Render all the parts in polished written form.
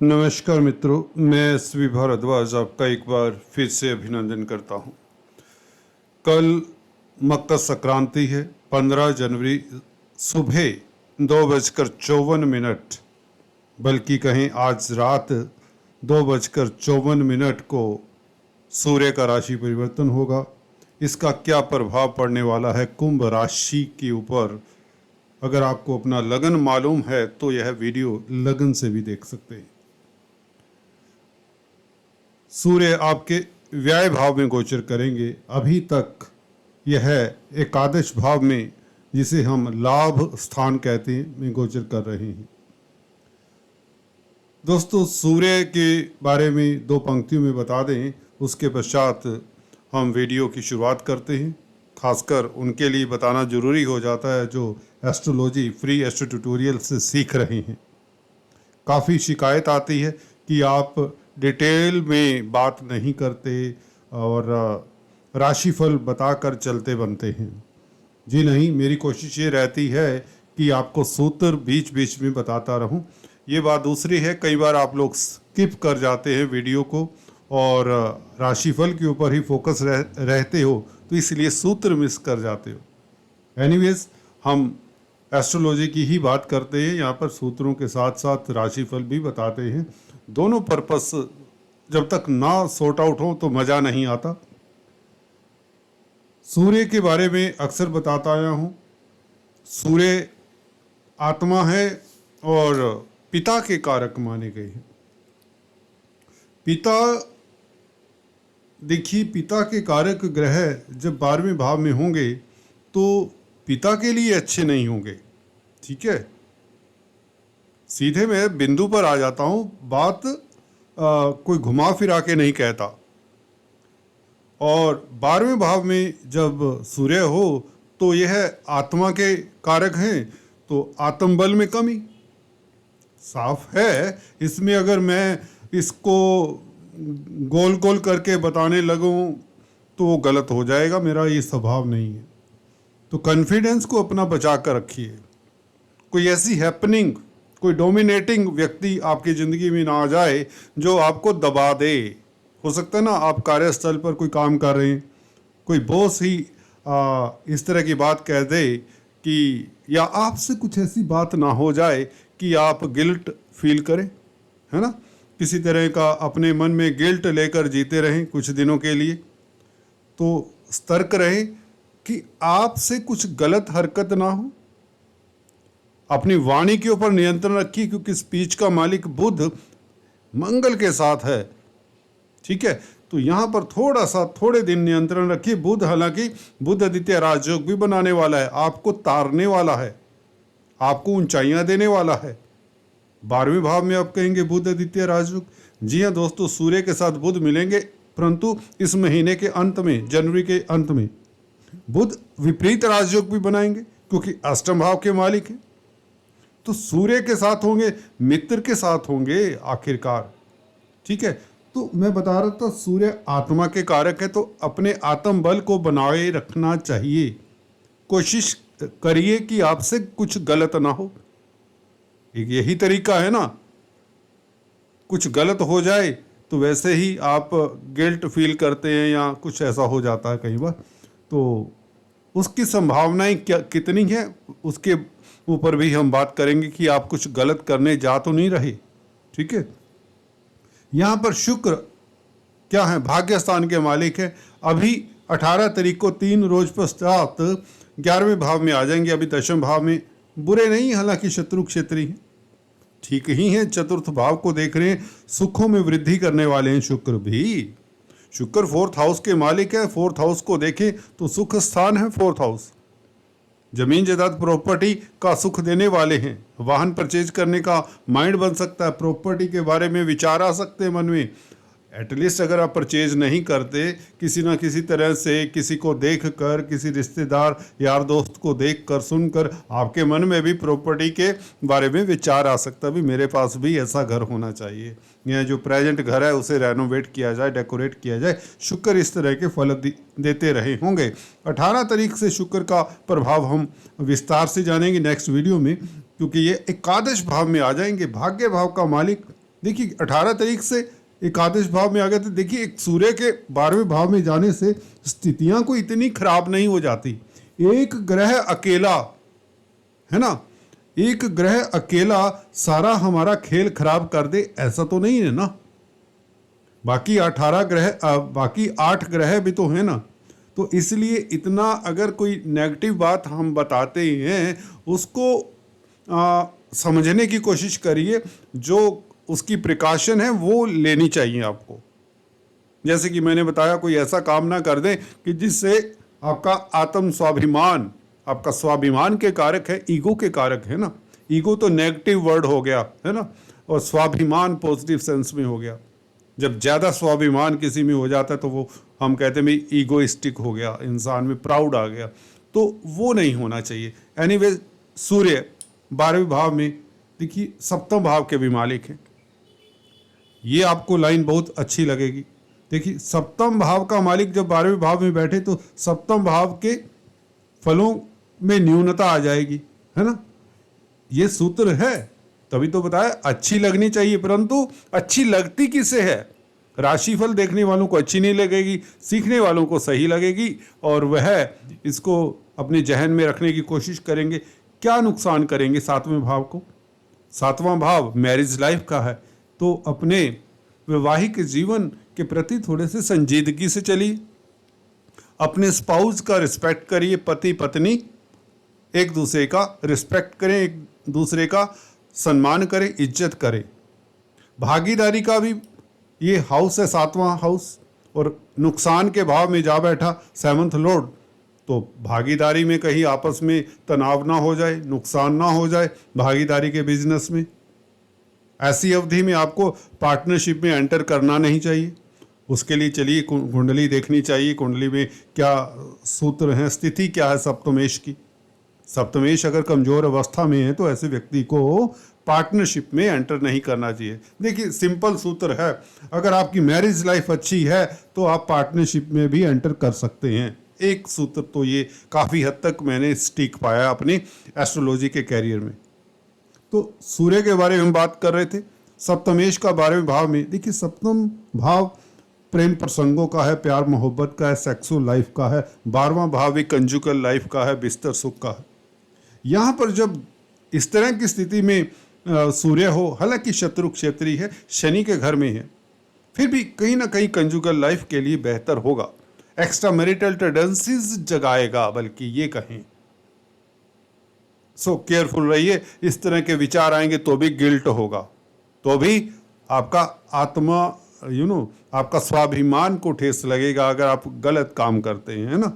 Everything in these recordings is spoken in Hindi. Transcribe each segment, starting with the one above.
नमस्कार मित्रों, मैं एसवी भारद्वाज आपका एक बार फिर से अभिनंदन करता हूं। कल मकर संक्रांति है, 15 जनवरी सुबह 2:54, बल्कि कहें आज रात 2:54 को सूर्य का राशि परिवर्तन होगा। इसका क्या प्रभाव पड़ने वाला है कुंभ राशि के ऊपर, अगर आपको अपना लगन मालूम है तो यह वीडियो लगन से भी देख सकते हैं। सूर्य आपके व्यय भाव में गोचर करेंगे। अभी तक यह एकादश भाव में, जिसे हम लाभ स्थान कहते हैं, में गोचर कर रहे हैं। दोस्तों, सूर्य के बारे में दो पंक्तियों में बता दें, उसके पश्चात हम वीडियो की शुरुआत करते हैं। खासकर उनके लिए बताना जरूरी हो जाता है जो एस्ट्रोलॉजी फ्री एस्ट्रो ट्यूटोरियल से सीख रहे हैं। काफ़ी शिकायत आती है कि आप डिटेल में बात नहीं करते और राशिफल बताकर चलते बनते हैं। जी नहीं, मेरी कोशिश ये रहती है कि आपको सूत्र बीच बीच में बताता रहूं। ये बात दूसरी है, कई बार आप लोग स्किप कर जाते हैं वीडियो को और राशिफल के ऊपर ही फोकस रहते हो, तो इसलिए सूत्र मिस कर जाते हो। एनीवेज, हम एस्ट्रोलॉजी की ही बात करते हैं, यहाँ पर सूत्रों के साथ साथ राशिफल भी बताते हैं। दोनों पर्पस जब तक ना सॉर्ट आउट हो तो मज़ा नहीं आता। सूर्य के बारे में अक्सर बताता आया हूँ। सूर्य आत्मा है और पिता के कारक माने गए हैं। पिता, देखिए, पिता के कारक ग्रह जब 12वें भाव में होंगे तो पिता के लिए अच्छे नहीं होंगे। ठीक है, सीधे मैं बिंदु पर आ जाता हूँ। बात कोई घुमा फिरा के नहीं कहता। और 12वें भाव में जब सूर्य हो तो यह आत्मा के कारक हैं, तो आत्मबल में कमी साफ है। इसमें अगर मैं इसको गोल गोल करके बताने लगूं तो वो गलत हो जाएगा। मेरा ये स्वभाव नहीं है। तो कॉन्फिडेंस को अपना बचा कर रखिए। कोई ऐसी हैपनिंग, कोई डोमिनेटिंग व्यक्ति आपकी ज़िंदगी में ना आ जाए जो आपको दबा दे। हो सकता है ना, आप कार्यस्थल पर कोई काम कर रहे हैं, कोई बॉस ही इस तरह की बात कह दे कि, या आपसे कुछ ऐसी बात ना हो जाए कि आप गिल्ट फील करें, है ना, किसी तरह का अपने मन में गिल्ट लेकर जीते रहें कुछ दिनों के लिए। तो सतर्क रहें कि आपसे कुछ गलत हरकत ना हो। अपनी वाणी के ऊपर नियंत्रण रखिए, क्योंकि स्पीच का मालिक बुध मंगल के साथ है। ठीक है, तो यहाँ पर थोड़े दिन नियंत्रण रखिए। बुध, हालांकि बुध आदित्य राजयोग भी बनाने वाला है, आपको तारने वाला है, आपको ऊंचाइयां देने वाला है। 12वें भाव में आप कहेंगे बुध आदित्य राजयोग। जी हाँ दोस्तों, सूर्य के साथ बुध मिलेंगे, परंतु इस महीने के अंत में, जनवरी के अंत में बुध विपरीत राजयोग भी बनाएंगे, क्योंकि अष्टम भाव के मालिक हैं। तो सूर्य के साथ होंगे, मित्र के साथ होंगे आखिरकार। ठीक है, तो मैं बता रहा था सूर्य आत्मा के कारक है, तो अपने आत्म बल को बनाए रखना चाहिए। कोशिश करिए कि आपसे कुछ गलत ना हो। एक यही तरीका है ना, कुछ गलत हो जाए तो वैसे ही आप गिल्ट फील करते हैं या कुछ ऐसा हो जाता है कई बार। तो उसकी संभावनाएं कितनी है, उसके ऊपर भी हम बात करेंगे कि आप कुछ गलत करने जा तो नहीं रहे। ठीक है, यहाँ पर शुक्र क्या है, भाग्य स्थान के मालिक है। अभी 18 तारीख को 3 रोज पश्चात 11वें भाव में आ जाएंगे। अभी 10वें भाव में, बुरे नहीं, हालांकि शत्रु क्षेत्री हैं, ठीक ही हैं। चतुर्थ भाव को देख रहे हैं, सुखों में वृद्धि करने वाले हैं शुक्र भी। शुक्र 4th हाउस के मालिक है। 4th हाउस को देखें तो सुख स्थान है 4th हाउस। जमीन जायदाद प्रॉपर्टी का सुख देने वाले हैं। वाहन परचेज करने का माइंड बन सकता है, प्रॉपर्टी के बारे में विचार आ सकते हैं मन में। एटलीस्ट अगर आप परचेज नहीं करते, किसी ना किसी तरह से किसी को देख कर, किसी रिश्तेदार यार दोस्त को देख कर, सुनकर आपके मन में भी प्रॉपर्टी के बारे में विचार आ सकता है, भी मेरे पास भी ऐसा घर होना चाहिए, या जो प्रेजेंट घर है उसे रेनोवेट किया जाए, डेकोरेट किया जाए। शुक्र इस तरह के फल देते रहे होंगे। 18 तारीख से शुक्र का प्रभाव हम विस्तार से जानेंगे नेक्स्ट वीडियो में, क्योंकि ये एकादश भाव में आ जाएंगे। भाग्य भाव का मालिक देखिए 18 तारीख से एकादश भाव में आ गए थे। देखिए एक सूर्य के 12वें भाव में जाने से स्थितियां कोई इतनी खराब नहीं हो जाती। एक ग्रह अकेला, है ना, एक ग्रह अकेला सारा हमारा खेल खराब कर दे ऐसा तो नहीं है ना। बाकी 18 ग्रह बाकी 8 ग्रह भी तो है ना। तो इसलिए इतना अगर कोई नेगेटिव बात हम बताते हैं उसको समझने की कोशिश करिए, जो उसकी प्रिकॉशन है वो लेनी चाहिए आपको। जैसे कि मैंने बताया, कोई ऐसा काम ना कर दें कि जिससे आपका आत्म स्वाभिमान, आपका स्वाभिमान के कारक है, ईगो के कारक है ना। ईगो तो नेगेटिव वर्ड हो गया है ना, और स्वाभिमान पॉजिटिव सेंस में हो गया। जब ज़्यादा स्वाभिमान किसी में हो जाता है तो वो हम कहते हैं भाई ईगोइस्टिक हो गया, इंसान में प्राउड आ गया, तो वो नहीं होना चाहिए। एनीवे सूर्य 12वें भाव में, देखिए सप्तम भाव के भी मालिक हैं। ये आपको लाइन बहुत अच्छी लगेगी। देखिए सप्तम भाव का मालिक जब 12वें भाव में बैठे तो सप्तम भाव के फलों में न्यूनता आ जाएगी, है ना। ये सूत्र है, तभी तो बताया अच्छी लगनी चाहिए, परंतु अच्छी लगती किसे है? राशिफल देखने वालों को अच्छी नहीं लगेगी, सीखने वालों को सही लगेगी, और वह इसको अपने जहन में रखने की कोशिश करेंगे। क्या नुकसान करेंगे 7वें भाव को? 7वां भाव मैरिज लाइफ का है, तो अपने वैवाहिक जीवन के प्रति थोड़े से संजीदगी से चलिए। अपने स्पाउस का रिस्पेक्ट करिए। पति पत्नी एक दूसरे का रिस्पेक्ट करें, एक दूसरे का सम्मान करें, इज्जत करें। भागीदारी का भी ये हाउस है 7वां हाउस, और नुकसान के भाव में जा बैठा 7th लॉर्ड, तो भागीदारी में कहीं आपस में तनाव ना हो जाए, नुकसान ना हो जाए भागीदारी के बिजनेस में। ऐसी अवधि में आपको पार्टनरशिप में एंटर करना नहीं चाहिए। उसके लिए चलिए कुंडली देखनी चाहिए, कुंडली में क्या सूत्र हैं, स्थिति क्या है सप्तमेश की। सप्तमेश अगर कमजोर अवस्था में है तो ऐसे व्यक्ति को पार्टनरशिप में एंटर नहीं करना चाहिए। देखिए सिंपल सूत्र है, अगर आपकी मैरिज लाइफ अच्छी है तो आप पार्टनरशिप में भी एंटर कर सकते हैं। एक सूत्र तो ये काफ़ी हद तक मैंने स्टिक पाया अपने एस्ट्रोलॉजी के कैरियर में। तो सूर्य के बारे में हम बात कर रहे थे, सप्तमेश का 12वें भाव में। देखिए सप्तम भाव प्रेम प्रसंगों का है, प्यार मोहब्बत का है, सेक्सुअल लाइफ का है। 12वां भाव भी कंजुगल लाइफ का है, बिस्तर सुख का है। यहाँ पर जब इस तरह की स्थिति में सूर्य हो, हालांकि शत्रु क्षेत्री है, शनि के घर में है, फिर भी कहीं ना कहीं कंजुगल लाइफ के लिए बेहतर होगा। एक्स्ट्रा मैरिटल टेंडेंसीज जगाएगा, बल्कि ये कहें। सो केयरफुल रहिए, इस तरह के विचार आएंगे तो भी गिल्ट होगा, तो भी आपका आत्मा आपका स्वाभिमान को ठेस लगेगा अगर आप गलत काम करते हैं, है ना।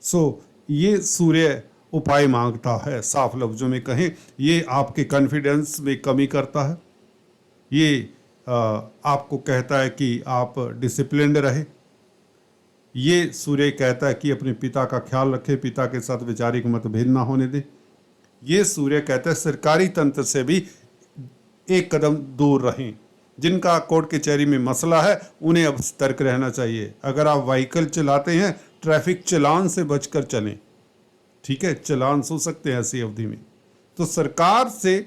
सो ये सूर्य उपाय मांगता है, साफ लफ्जों में कहें ये आपके कॉन्फिडेंस में कमी करता है। ये आपको कहता है कि आप डिसिप्लिन्ड रहे। ये सूर्य कहता है कि अपने पिता का ख्याल रखें, पिता के साथ वैचारिक मतभेद ना होने दें। ये सूर्य कहता है सरकारी तंत्र से भी एक कदम दूर रहें। जिनका कोर्ट कचहरी में मसला है उन्हें अब सतर्क रहना चाहिए। अगर आप व्हीकल चलाते हैं, ट्रैफिक चालान से बचकर चलें, ठीक है, चालान हो सकते हैं ऐसी अवधि में। तो सरकार से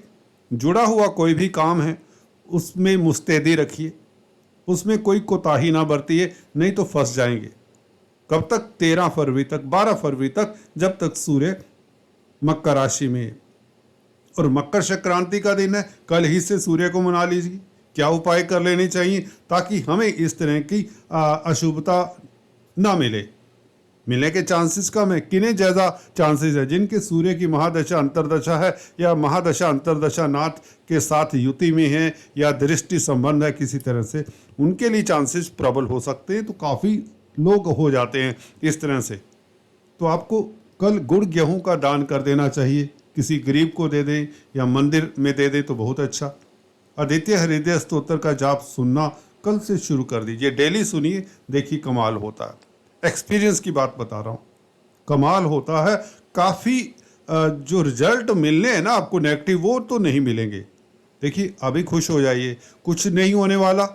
जुड़ा हुआ कोई भी काम है उसमें मुस्तैदी रखिए, उसमें कोई कोताही ना बरतिए, नहीं तो फंस जाएंगे। कब तक? 13 फरवरी तक, 12 फरवरी तक, जब तक सूर्य मकर राशि में। और मकर संक्रांति का दिन है, कल ही से सूर्य को मना लीजिए। क्या उपाय कर लेने चाहिए ताकि हमें इस तरह की अशुभता ना मिलने के चांसेस कम है। किन्हें ज़्यादा चांसेस है? जिनके सूर्य की महादशा अंतरदशा है, या महादशा अंतरदशा नाथ के साथ युति में है, या दृष्टि संबंध है किसी तरह से, उनके लिए चांसेस प्रबल हो सकते हैं। तो काफ़ी लोग हो जाते हैं इस तरह से। तो आपको कल गुड़ गेहूं का दान कर देना चाहिए, किसी गरीब को दे दें या मंदिर में दे दें तो बहुत अच्छा। आदित्य हृदय स्तोत्र का जाप सुनना कल से शुरू कर दीजिए, डेली सुनिए, देखिए कमाल होता है। एक्सपीरियंस की बात बता रहा हूँ, कमाल होता है। काफ़ी जो रिजल्ट मिलने हैं ना आपको नेगेटिव, वो तो नहीं मिलेंगे। देखिए अभी खुश हो जाइए, कुछ नहीं होने वाला,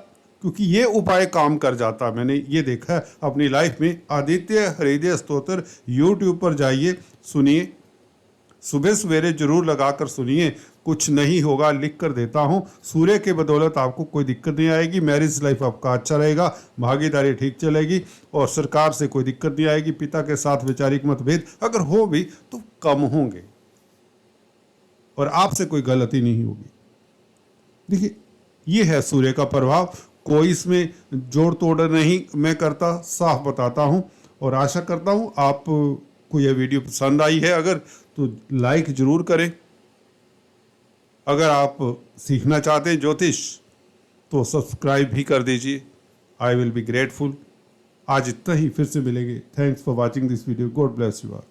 क्योंकि ये उपाय काम कर जाता है। मैंने ये देखा है अपनी लाइफ में। आदित्य हृदय स्तोत्र यूट्यूब पर जाइए, सुनिए, सुबह सवेरे जरूर लगाकर सुनिए, कुछ नहीं होगा, लिख कर देता हूँ। सूर्य के बदौलत आपको कोई दिक्कत नहीं आएगी, मैरिज लाइफ आपका अच्छा रहेगा, भागीदारी ठीक चलेगी और सरकार से कोई दिक्कत नहीं आएगी। पिता के साथ वैचारिक मतभेद अगर हो भी तो कम होंगे और आपसे कोई गलती नहीं होगी। देखिए, ये है सूर्य का प्रभाव। कोई इसमें जोड़ तोड़ नहीं मैं करता, साफ बताता हूँ और आशा करता हूँ आपको यह वीडियो पसंद आई है। अगर तो लाइक जरूर करें। अगर आप सीखना चाहते हैं ज्योतिष तो सब्सक्राइब भी कर दीजिए। I will be grateful. आज इतना ही, फिर से मिलेंगे। Thanks for watching this video. God bless you all.